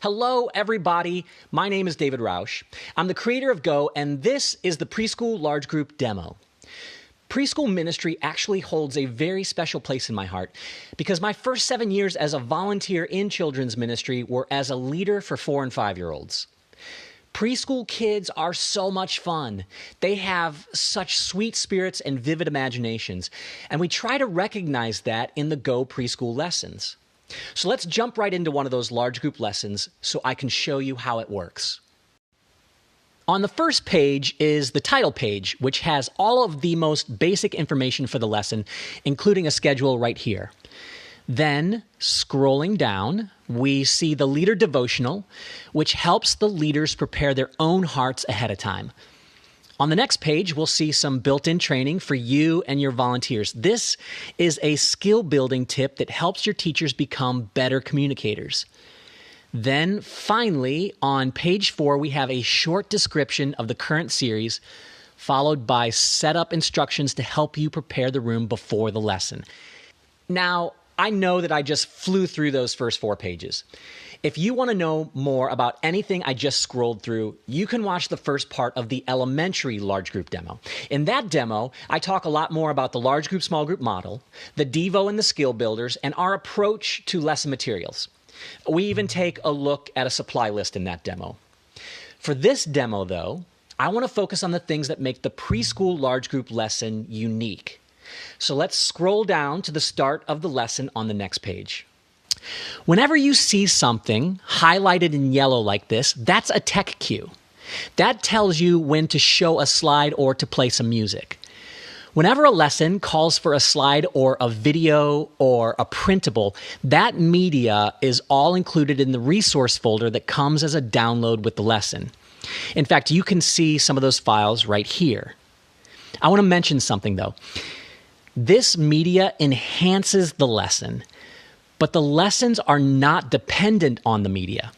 Hello, everybody. My name is David Rausch. I'm the creator of Go, and this is the Preschool Large Group Demo. Preschool ministry actually holds a very special place in my heart because my first 7 years as a volunteer in children's ministry were as a leader for 4 and 5-year-olds. Preschool kids are so much fun. They have such sweet spirits and vivid imaginations, and we try to recognize that in the Go preschool lessons. So let's jump right into one of those large group lessons so I can show you how it works. On the first page is the title page, which has all of the most basic information for the lesson, including a schedule right here. Then, scrolling down, we see the leader devotional, which helps the leaders prepare their own hearts ahead of time. On the next page, we'll see some built-in training for you and your volunteers. This is a skill-building tip that helps your teachers become better communicators. Then, finally, on page 4, we have a short description of the current series, followed by setup instructions to help you prepare the room before the lesson. Now, I know that I just flew through those first 4 pages. If you want to know more about anything I just scrolled through, you can watch the first part of the elementary large group demo. In that demo, I talk a lot more about the large group, small group model, the Devo and the skill builders, and our approach to lesson materials. We even take a look at a supply list in that demo. For this demo, though, I want to focus on the things that make the preschool large group lesson unique. So let's scroll down to the start of the lesson on the next page. Whenever you see something highlighted in yellow like this, that's a tech cue. That tells you when to show a slide or to play some music. Whenever a lesson calls for a slide or a video or a printable, that media is all included in the resource folder that comes as a download with the lesson. In fact, you can see some of those files right here. I want to mention something though. This media enhances the lesson, but the lessons are not dependent on the media.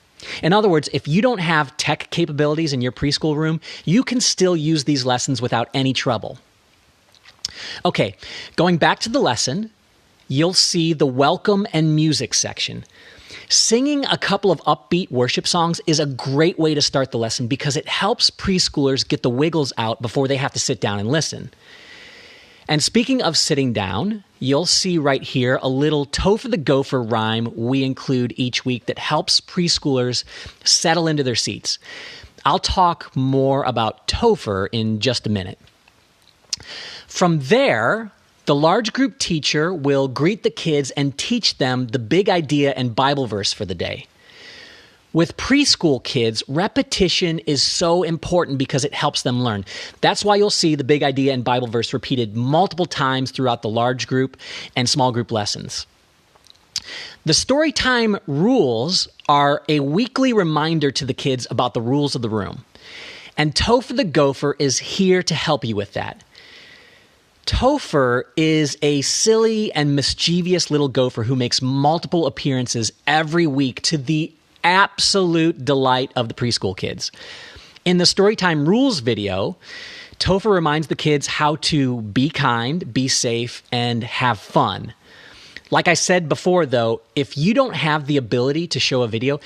In other words, if you don't have tech capabilities in your preschool room, you can still use these lessons without any trouble. Okay, going back to the lesson, you'll see the welcome and music section. Singing a couple of upbeat worship songs is a great way to start the lesson because it helps preschoolers get the wiggles out before they have to sit down and listen. And speaking of sitting down, you'll see right here a little Topher the Gopher rhyme we include each week that helps preschoolers settle into their seats. I'll talk more about Topher in just a minute. From there, the large group teacher will greet the kids and teach them the big idea and Bible verse for the day. With preschool kids, repetition is so important because it helps them learn. That's why you'll see the big idea and Bible verse repeated multiple times throughout the large group and small group lessons. The storytime rules are a weekly reminder to the kids about the rules of the room. And Topher the Gopher is here to help you with that. Topher is a silly and mischievous little gopher who makes multiple appearances every week to the absolute delight of the preschool kids. In the Storytime Rules video, Topher reminds the kids how to be kind, be safe, and have fun. Like I said before, though, if you don't have the ability to show a video,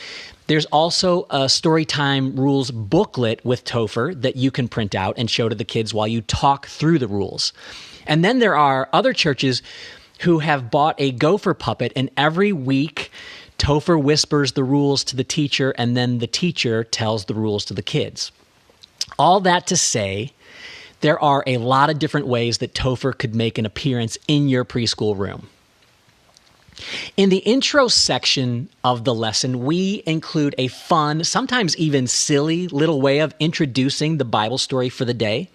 there's also a Storytime Rules booklet with Topher that you can print out and show to the kids while you talk through the rules. And then there are other churches who have bought a gopher puppet, and every week Topher whispers the rules to the teacher, and then the teacher tells the rules to the kids. All that to say, there are a lot of different ways that Topher could make an appearance in your preschool room. In the intro section of the lesson, we include a fun, sometimes even silly little way of introducing the Bible story for the day.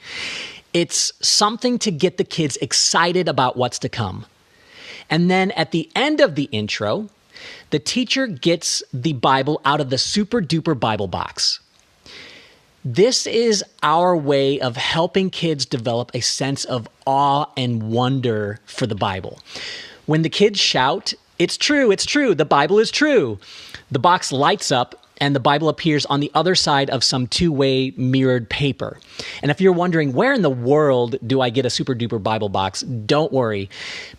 It's something to get the kids excited about what's to come. And then at the end of the intro, the teacher gets the Bible out of the super duper Bible box. This is our way of helping kids develop a sense of awe and wonder for the Bible. When the kids shout, "It's true, the Bible is true," the box lights up and the Bible appears on the other side of some two-way mirrored paper. And if you're wondering, where in the world do I get a super duper Bible box? Don't worry,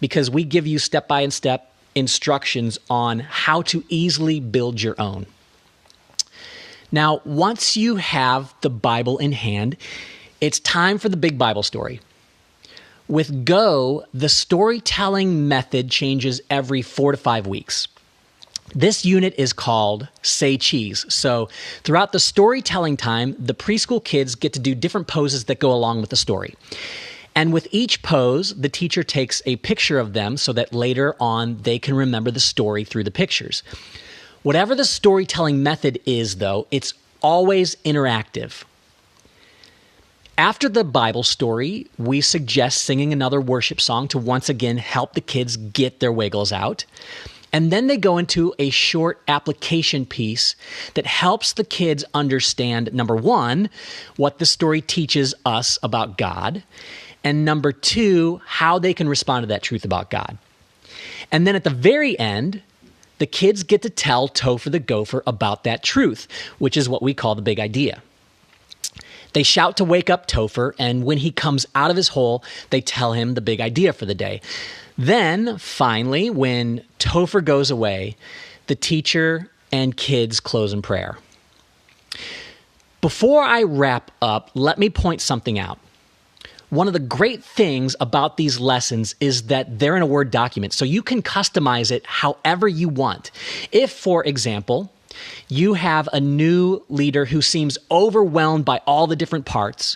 because we give you step-by-step instructions on how to easily build your own. Now, once you have the Bible in hand, it's time for the big Bible story. With Go, the storytelling method changes every 4 to 5 weeks. This unit is called Say Cheese. So throughout the storytelling time, the preschool kids get to do different poses that go along with the story. And with each pose, the teacher takes a picture of them so that later on they can remember the story through the pictures. Whatever the storytelling method is, though, it's always interactive. After the Bible story, we suggest singing another worship song to once again help the kids get their wiggles out. And then they go into a short application piece that helps the kids understand, number one, what the story teaches us about God, and number two, how they can respond to that truth about God. And then at the very end, the kids get to tell Topher the gopher about that truth, which is what we call the big idea. They shout to wake up Topher, and when he comes out of his hole, they tell him the big idea for the day. Then, finally, when Topher goes away, the teacher and kids close in prayer. Before I wrap up, let me point something out. One of the great things about these lessons is that they're in a Word document, so you can customize it however you want. If, for example, you have a new leader who seems overwhelmed by all the different parts,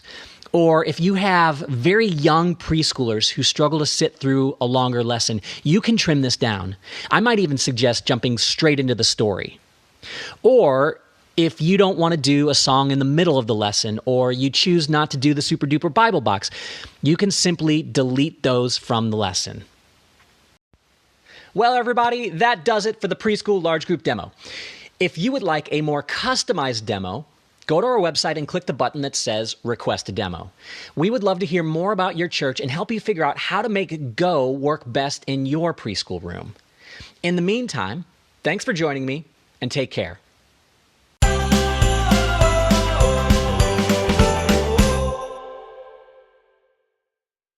or if you have very young preschoolers who struggle to sit through a longer lesson, you can trim this down. I might even suggest jumping straight into the story. Or if you don't want to do a song in the middle of the lesson, or you choose not to do the super duper Bible box, you can simply delete those from the lesson. Well, everybody, that does it for the preschool large group demo. If you would like a more customized demo, go to our website and click the button that says Request a Demo. We would love to hear more about your church and help you figure out how to make Go work best in your preschool room. In the meantime, thanks for joining me, and take care.